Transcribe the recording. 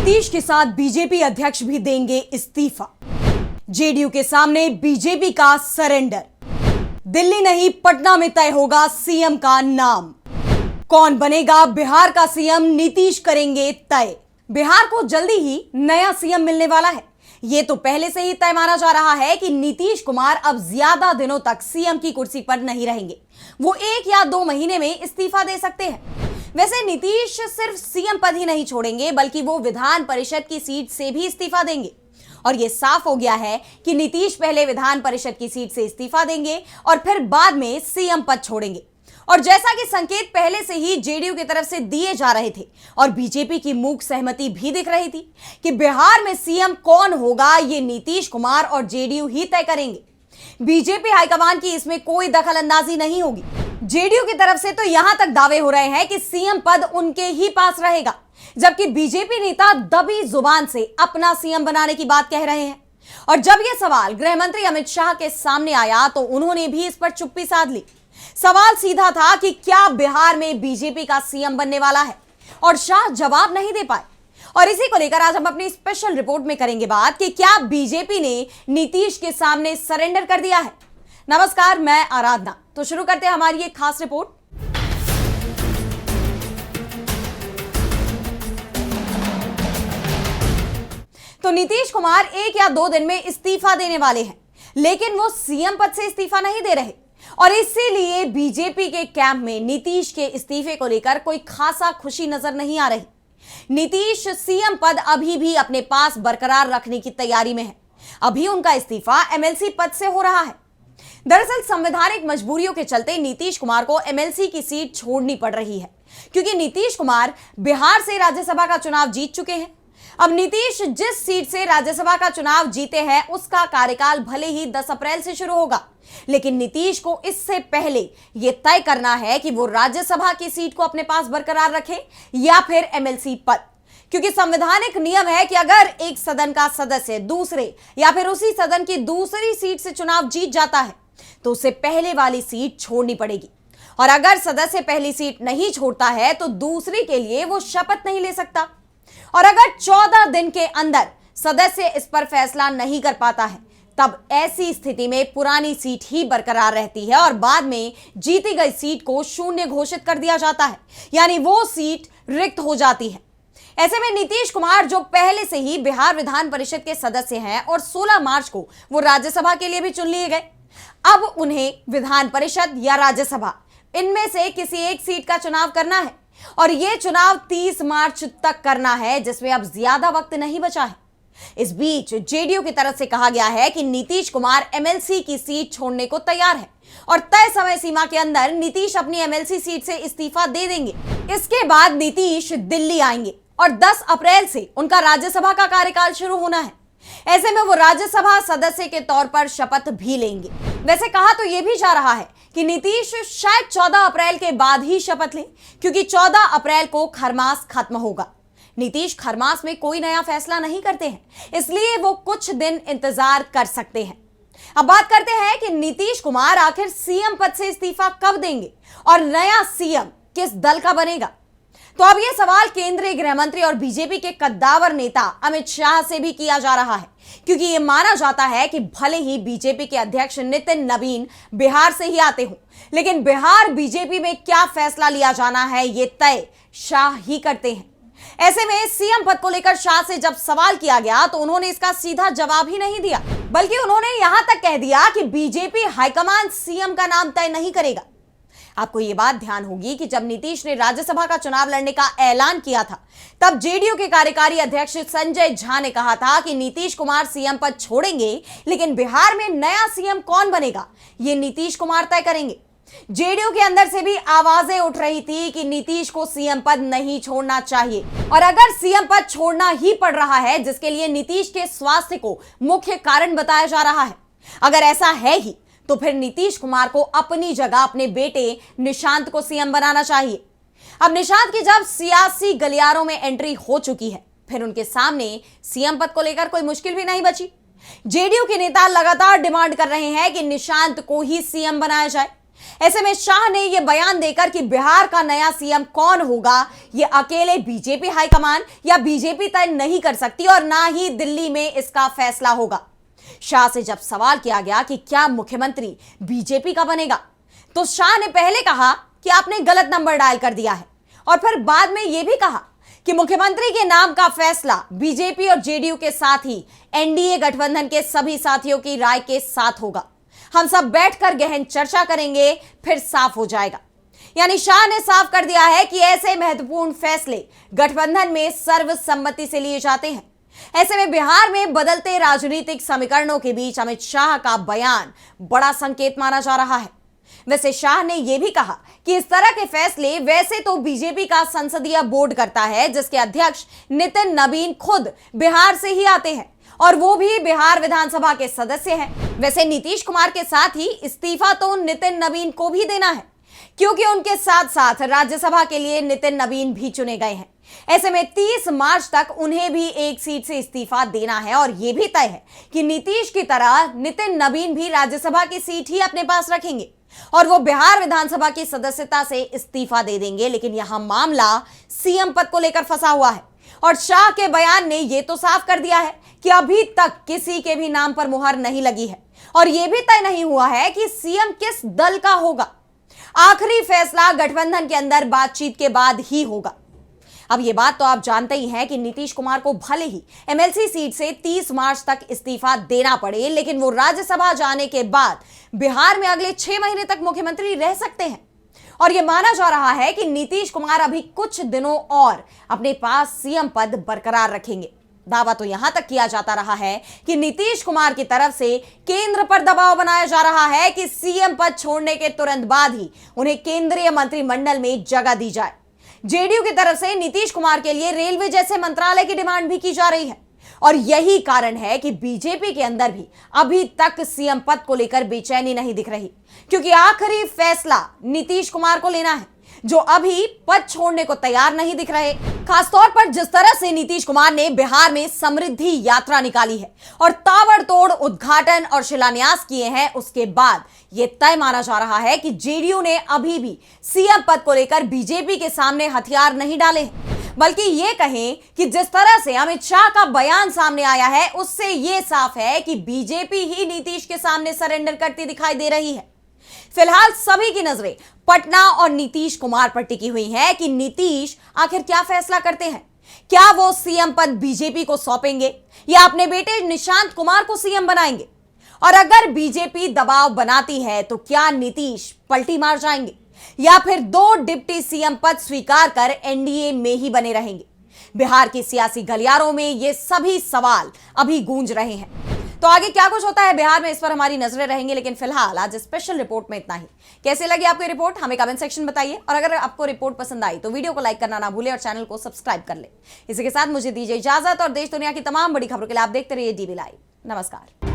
नीतीश के साथ बीजेपी अध्यक्ष भी देंगे इस्तीफा। जेडीयू के सामने बीजेपी का सरेंडर। दिल्ली नहीं पटना में तय होगा सीएम का नाम। कौन बनेगा बिहार का सीएम, नीतीश करेंगे तय। बिहार को जल्दी ही नया सीएम मिलने वाला है। यह तो पहले से ही तय माना जा रहा है कि नीतीश कुमार अब ज्यादा दिनों तक सीएम की कुर्सी पर नहीं रहेंगे। वो 1 या 2 महीने में इस्तीफा दे सकते हैं। वैसे नीतीश सिर्फ सीएम पद ही नहीं छोड़ेंगे, बल्कि वो विधान परिषद की सीट से भी इस्तीफा देंगे। और यह साफ हो गया है कि नीतीश पहले विधान परिषद की सीट से इस्तीफा देंगे और फिर बाद में सीएम पद छोड़ेंगे। और जैसा कि संकेत पहले से ही जेडीयू की तरफ से दिए जा रहे थे और बीजेपी की मूक सहमति भी दिख रही थी कि बिहार में सीएम कौन होगा, ये नीतीश कुमार और जेडीयू ही तय करेंगे। बीजेपी हाईकमान की इसमें कोई दखल अंदाजी नहीं होगी। जेडीयू की तरफ से तो यहां तक दावे हो रहे हैं कि सीएम पद उनके ही पास रहेगा, जबकि बीजेपी नेता दबी जुबान से अपना सीएम बनाने की बात कह रहे हैं। और जब यह सवाल गृह मंत्री अमित शाह के सामने आया तो उन्होंने भी इस पर चुप्पी साध ली। सवाल सीधा था कि क्या बिहार में बीजेपी का सीएम बनने वाला है, और शाह जवाब नहीं दे पाए। और इसी को लेकर आज हम अपनी स्पेशल रिपोर्ट में करेंगे बात कि क्या बीजेपी ने नीतीश के सामने सरेंडर कर दिया है। नमस्कार, मैं आराधना। तो शुरू करते हैं हमारी एक खास रिपोर्ट। तो नीतीश कुमार 1 या 2 दिन में इस्तीफा देने वाले हैं, लेकिन वो सीएम पद से इस्तीफा नहीं दे रहे। और इसीलिए बीजेपी के कैंप में नीतीश के इस्तीफे को लेकर कोई खासा खुशी नजर नहीं आ रही। नीतीश सीएम पद अभी भी अपने पास बरकरार रखने की तैयारी में है। अभी उनका इस्तीफा एमएलसी पद से हो रहा है। दरअसल संवैधानिक मजबूरियों के चलते नीतीश कुमार को एमएलसी की सीट छोड़नी पड़ रही है, क्योंकि नीतीश कुमार बिहार से राज्यसभा का चुनाव जीत चुके हैं। अब नीतीश जिस सीट से राज्यसभा का चुनाव जीते हैं उसका कार्यकाल भले ही 10 अप्रैल से शुरू होगा, लेकिन नीतीश को इससे पहले यह तय करना है कि वो राज्यसभा की सीट को अपने पास बरकरार रखें या फिर एमएलसी पद। क्योंकि संवैधानिक नियम है कि अगर एक सदन का सदस्य दूसरे या फिर उसी सदन की दूसरी सीट से चुनाव जीत जाता है तो उसे पहले वाली सीट छोड़नी पड़ेगी। और अगर सदस्य पहली सीट नहीं छोड़ता है तो दूसरी के लिए वो शपथ नहीं ले सकता। और अगर 14 दिन के अंदर सदस्य इस पर फैसला नहीं कर पाता है, तब ऐसी स्थिति में पुरानी सीट ही बरकरार रहती है और बाद में जीती गई सीट को शून्य घोषित कर दिया जाता है, यानी वो सीट रिक्त हो जाती है। ऐसे में नीतीश कुमार, जो पहले से ही बिहार विधान परिषद के सदस्य हैं और 16 मार्च को वो राज्यसभा के लिए भी चुन लिए गए, अब उन्हें विधान परिषद या राज्यसभा इनमें से किसी एक सीट का चुनाव करना है। और यह चुनाव 30 मार्च तक करना है, जिसमें अब ज्यादा वक्त नहीं बचा है। इस बीच जेडीयू की तरफ से कहा गया है कि नीतीश कुमार एमएलसी की सीट छोड़ने को तैयार है और तय समय सीमा के अंदर नीतीश अपनी एमएलसी सीट से इस्तीफा दे देंगे। इसके बाद नीतीश दिल्ली आएंगे और 10 अप्रैल से उनका राज्यसभा का कार्यकाल शुरू होना है। ऐसे में वो राज्यसभा सदस्य के तौर पर शपथ भी लेंगे। वैसे कहा तो यह भी जा रहा है कि नीतीश शायद 14 अप्रैल के बाद ही शपथ लें, क्योंकि 14 अप्रैल को खरमास खत्म होगा। नीतीश खरमास में कोई नया फैसला नहीं करते हैं, इसलिए वो कुछ दिन इंतजार कर सकते हैं। अब बात करते हैं कि नीतीश कुमार आखिर सीएम पद से इस्तीफा कब देंगे और नया सीएम किस दल का बनेगा। तो अब यह सवाल केंद्रीय गृह मंत्री और बीजेपी के कद्दावर नेता अमित शाह से भी किया जा रहा है, क्योंकि यह माना जाता है कि भले ही बीजेपी के अध्यक्ष नितिन नवीन बिहार से ही आते हों, लेकिन बिहार बीजेपी में क्या फैसला लिया जाना है ये तय शाह ही करते हैं। ऐसे में सीएम पद को लेकर शाह से जब सवाल किया गया तो उन्होंने इसका सीधा जवाब ही नहीं दिया, बल्कि उन्होंने यहां तक कह दिया कि बीजेपी हाईकमान सीएम का नाम तय नहीं करेगा। आपको यह बात ध्यान होगी कि जब नीतीश ने राज्यसभा का चुनाव लड़ने का ऐलान किया था, तब जेडीयू के कार्यकारी अध्यक्ष संजय झा ने कहा था कि नीतीश कुमार सीएम पद छोड़ेंगे, लेकिन बिहार में नया सीएम कौन बनेगा ये नीतीश कुमार तय करेंगे। जेडीयू के अंदर से भी आवाजें उठ रही थी कि नीतीश को सीएम पद नहीं छोड़ना चाहिए, और अगर सीएम पद छोड़ना ही पड़ रहा है, जिसके लिए नीतीश के स्वास्थ्य को मुख्य कारण बताया जा रहा है, अगर ऐसा है ही तो फिर नीतीश कुमार को अपनी जगह अपने बेटे निशांत को सीएम बनाना चाहिए। अब निशांत की जब सियासी गलियारों में एंट्री हो चुकी है, फिर उनके सामने सीएम पद को लेकर कोई मुश्किल भी नहीं बची। जेडीयू के नेता लगातार डिमांड कर रहे हैं कि निशांत को ही सीएम बनाया जाए। ऐसे में शाह ने यह बयान देकर कि बिहार का नया सीएम कौन होगा यह अकेले बीजेपी हाईकमान या बीजेपी तय नहीं कर सकती और ना ही दिल्ली में इसका फैसला होगा। शाह से जब सवाल किया गया कि क्या मुख्यमंत्री बीजेपी का बनेगा, तो शाह ने पहले कहा कि आपने गलत नंबर डायल कर दिया है और फिर बाद में यह भी कहा कि मुख्यमंत्री के नाम का फैसला बीजेपी और जेडीयू के साथ ही एनडीए गठबंधन के सभी साथियों की राय के साथ होगा। हम सब बैठकर गहन चर्चा करेंगे, फिर साफ हो जाएगा। यानी शाह ने साफ कर दिया है कि ऐसे महत्वपूर्ण फैसले गठबंधन में सर्वसम्मति से लिए जाते हैं। ऐसे में बिहार में बदलते राजनीतिक समीकरणों के बीच अमित शाह का बयान बड़ा संकेत माना जा रहा है। वैसे शाह ने यह भी कहा कि इस तरह के फैसले वैसे तो बीजेपी का संसदीय बोर्ड करता है, जिसके अध्यक्ष नितिन नबीन खुद बिहार से ही आते हैं और वो भी बिहार विधानसभा के सदस्य हैं। वैसे नीतीश कुमार के साथ ही इस्तीफा तो नितिन नबीन को भी देना है, क्योंकि उनके साथ साथ राज्यसभा के लिए नितिन नबीन भी चुने गए हैं। ऐसे में 30 मार्च तक उन्हें भी एक सीट से इस्तीफा देना है और यह भी तय है कि नीतीश की तरह नितिन नबीन भी राज्यसभा की सीट ही अपने पास रखेंगे और वो बिहार विधानसभा की सदस्यता से इस्तीफा दे देंगे। लेकिन यहां मामला सीएम पद को लेकर फंसा हुआ है और शाह के बयान ने यह तो साफ कर दिया है कि अभी तक किसी के भी नाम पर मुहर नहीं लगी है और यह भी तय नहीं हुआ है कि सीएम किस दल का होगा। आखिरी फैसला गठबंधन के अंदर बातचीत के बाद ही होगा। अब यह बात तो आप जानते ही हैं कि नीतीश कुमार को भले ही एमएलसी सीट से 30 मार्च तक इस्तीफा देना पड़े, लेकिन वो राज्यसभा जाने के बाद बिहार में अगले 6 महीने तक मुख्यमंत्री रह सकते हैं और यह माना जा रहा है कि नीतीश कुमार अभी कुछ दिनों और अपने पास सीएम पद बरकरार रखेंगे। दावा तो यहां तक किया जाता रहा है कि नीतीश कुमार की तरफ से केंद्र पर दबाव बनाया जा रहा है कि सीएम पद छोड़ने के तुरंत बाद ही उन्हें केंद्रीय मंत्रिमंडल में जगह दी जाए। जेडीयू की तरफ से नीतीश कुमार के लिए रेलवे जैसे मंत्रालय की डिमांड भी की जा रही है और यही कारण है कि बीजेपी के अंदर भी अभी तक सीएम पद को लेकर बेचैनी नहीं दिख रही, क्योंकि आखिरी फैसला नीतीश कुमार को लेना है, जो अभी पद छोड़ने को तैयार नहीं दिख रहे। खासतौर पर जिस तरह से नीतीश कुमार ने बिहार में समृद्धि यात्रा निकाली है और ताबड़तोड़ उद्घाटन और शिलान्यास किए हैं, उसके बाद यह तय माना जा रहा है कि जेडीयू ने अभी भी सीएम पद को लेकर बीजेपी के सामने हथियार नहीं डाले हैं, बल्कि यह कहें कि जिस तरह से अमित शाह का बयान सामने आया है, उससे यह साफ है कि बीजेपी ही नीतीश के सामने सरेंडर करती दिखाई दे रही है। फिलहाल सभी की नजरें पटना और नीतीश कुमार पर टिकी हुई है कि नीतीश आखिर क्या फैसला करते हैं। क्या वो सीएम पद बीजेपी को सौंपेंगे या अपने बेटे निशांत कुमार को सीएम बनाएंगे? और अगर बीजेपी दबाव बनाती है तो क्या नीतीश पलटी मार जाएंगे या फिर 2 डिप्टी सीएम पद स्वीकार कर एनडीए में ही बने रहेंगे? बिहार की सियासी गलियारों में ये सभी सवाल अभी गूंज रहे हैं। तो आगे क्या कुछ होता है बिहार में, इस पर हमारी नजरें रहेंगी। लेकिन फिलहाल आज स्पेशल रिपोर्ट में इतना ही। कैसे लगी आपको रिपोर्ट हमें कमेंट सेक्शन में बताइए और अगर आपको रिपोर्ट पसंद आई तो वीडियो को लाइक करना ना भूले और चैनल को सब्सक्राइब कर ले। इसी के साथ मुझे दीजिए इजाजत और देश दुनिया की तमाम बड़ी खबरों के लिए आप देखते रहिए डीबी लाइव। नमस्कार।